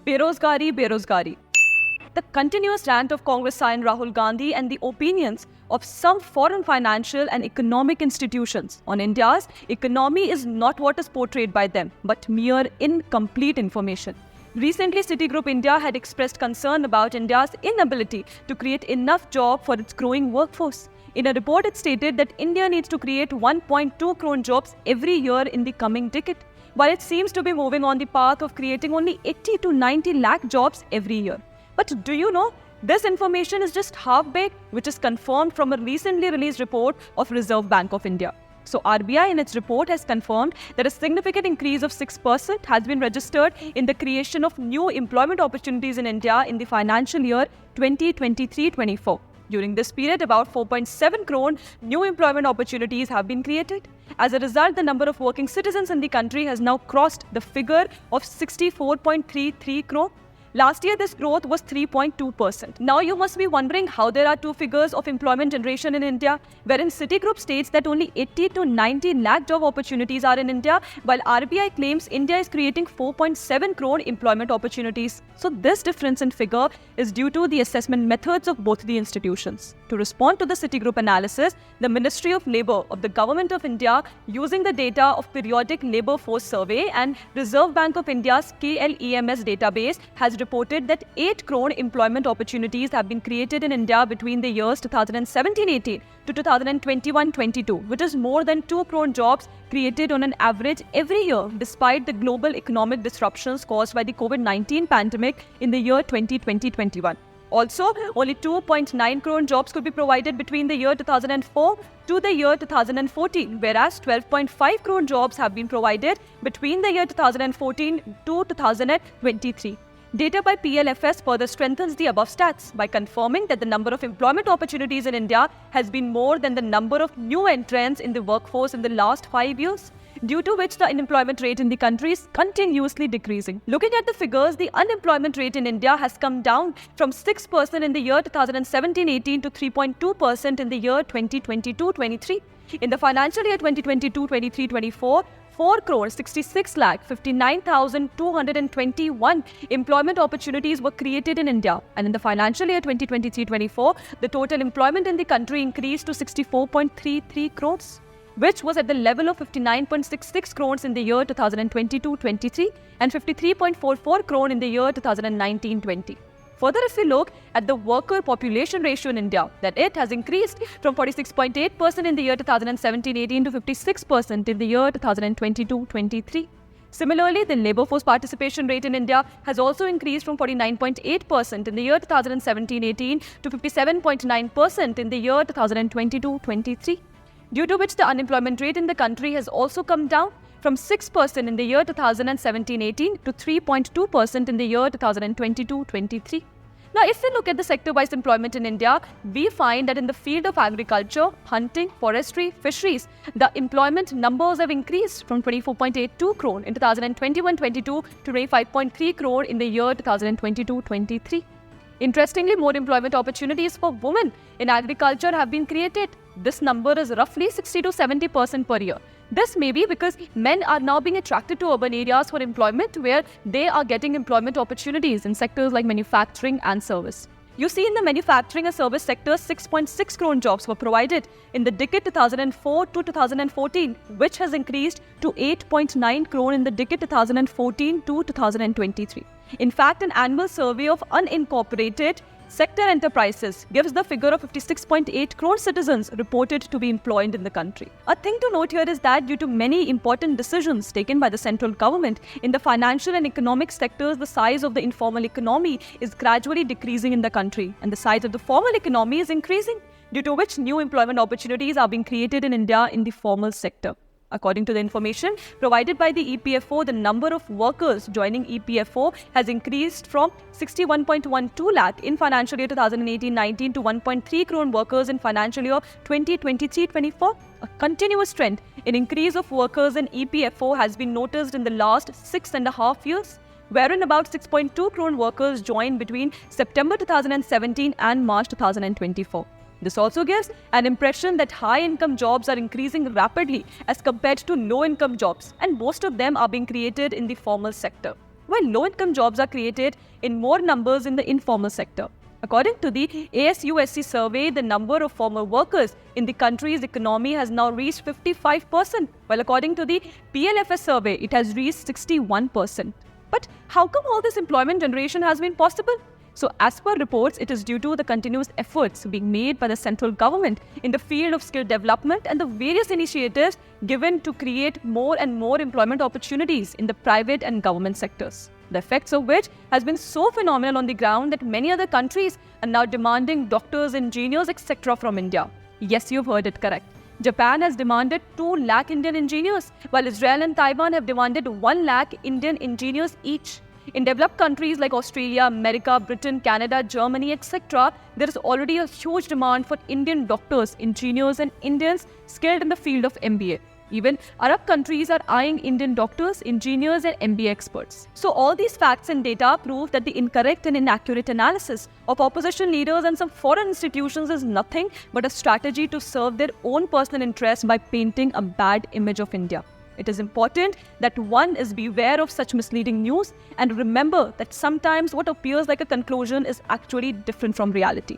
Berozgari, Berozgari. The continuous rant of Congress sign Rahul Gandhi and the opinions of some foreign financial and economic institutions on India's economy is not what is portrayed by them, but mere incomplete information. Recently, Citigroup India had expressed concern about India's inability to create enough jobs for its growing workforce. In a report, it stated that India needs to create 1.2 crore jobs every year in the coming decade, while it seems to be moving on the path of creating only 80 to 90 lakh jobs every year. But do you know, this information is just half-baked, which is confirmed from a recently released report of Reserve Bank of India. So RBI in its report has confirmed that a significant increase of 6% has been registered in the creation of new employment opportunities in India in the financial year 2023-24. During this period, about 4.7 crore new employment opportunities have been created. As a result, the number of working citizens in the country has now crossed the figure of 64.33 crore. Last year, this growth was 3.2%. Now you must be wondering how there are two figures of employment generation in India, wherein Citigroup states that only 80 to 90 lakh job opportunities are in India, while RBI claims India is creating 4.7 crore employment opportunities. So this difference in figure is due to the assessment methods of both the institutions. To respond to the Citigroup analysis, the Ministry of Labour of the Government of India, using the data of Periodic Labour Force Survey and Reserve Bank of India's KLEMS database, has reported that 8 crore employment opportunities have been created in India between the years 2017-18 to 2021-22, which is more than 2 crore jobs created on an average every year, despite the global economic disruptions caused by the COVID-19 pandemic in the year 2020-21. Also, only 2.9 crore jobs could be provided between the year 2004 to the year 2014, whereas 12.5 crore jobs have been provided between the year 2014 to 2023. Data by PLFS further strengthens the above stats by confirming that the number of employment opportunities in India has been more than the number of new entrants in the workforce in the last 5 years, due to which the unemployment rate in the country is continuously decreasing. Looking at the figures, the unemployment rate in India has come down from 6% in the year 2017-18 to 3.2% in the year 2022-23. In the financial year 2022-23-24, 4 crore 66 lakh 59,221 employment opportunities were created in India, and in the financial year 2023-24, the total employment in the country increased to 64.33 crores, which was at the level of 59.66 crores in the year 2022-23 and 53.44 crore in the year 2019-20. Further, if we look at the worker population ratio in India, that it has increased from 46.8% in the year 2017-18 to 56% in the year 2022-23. Similarly, the labour force participation rate in India has also increased from 49.8% in the year 2017-18 to 57.9% in the year 2022-23, due to which the unemployment rate in the country has also come down from 6% in the year 2017-18 to 3.2% in the year 2022-23. Now, if we look at the sector-wise employment in India, we find that in the field of agriculture, hunting, forestry, fisheries, the employment numbers have increased from 24.82 crore in 2021-22 to 25.3 crore in the year 2022-23. Interestingly, more employment opportunities for women in agriculture have been created. This number is roughly 60 to 70% per year. This may be because men are now being attracted to urban areas for employment, where they are getting employment opportunities in sectors like manufacturing and service. You see, in the manufacturing and service sector, 6.6 crore jobs were provided in the decade 2004 to 2014, which has increased to 8.9 crore in the decade 2014 to 2023. In fact, an annual survey of unincorporated sector enterprises gives the figure of 56.8 crore citizens reported to be employed in the country. A thing to note here is that due to many important decisions taken by the central government in the financial and economic sectors, the size of the informal economy is gradually decreasing in the country, and the size of the formal economy is increasing, due to which new employment opportunities are being created in India in the formal sector. According to the information provided by the EPFO, the number of workers joining EPFO has increased from 61.12 lakh in financial year 2018-19 to 1.3 crore workers in financial year 2023-24. A continuous trend in increase of workers in EPFO has been noticed in the last 6.5 years, wherein about 6.2 crore workers joined between September 2017 and March 2024. This also gives an impression that high-income jobs are increasing rapidly as compared to low-income jobs, and most of them are being created in the formal sector. while low-income jobs are created in more numbers in the informal sector. According to the ASUSC survey, the number of formal workers in the country's economy has now reached 55%, while according to the PLFS survey, it has reached 61%. But how come all this employment generation has been possible? So as per reports, it is due to the continuous efforts being made by the central government in the field of skill development and the various initiatives given to create more and more employment opportunities in the private and government sectors. The effects of which has been so phenomenal on the ground that many other countries are now demanding doctors, engineers, etc. from India. Yes, you've heard it correct. Japan has demanded 2 lakh Indian engineers, while Israel and Taiwan have demanded 1 lakh Indian engineers each. In developed countries like Australia, America, Britain, Canada, Germany, etc., there is already a huge demand for Indian doctors, engineers, and Indians skilled in the field of MBA. Even Arab countries are eyeing Indian doctors, engineers, and MBA experts. So all these facts and data prove that the incorrect and inaccurate analysis of opposition leaders and some foreign institutions is nothing but a strategy to serve their own personal interests by painting a bad image of India. It is important that one is beware of such misleading news and remember that sometimes what appears like a conclusion is actually different from reality.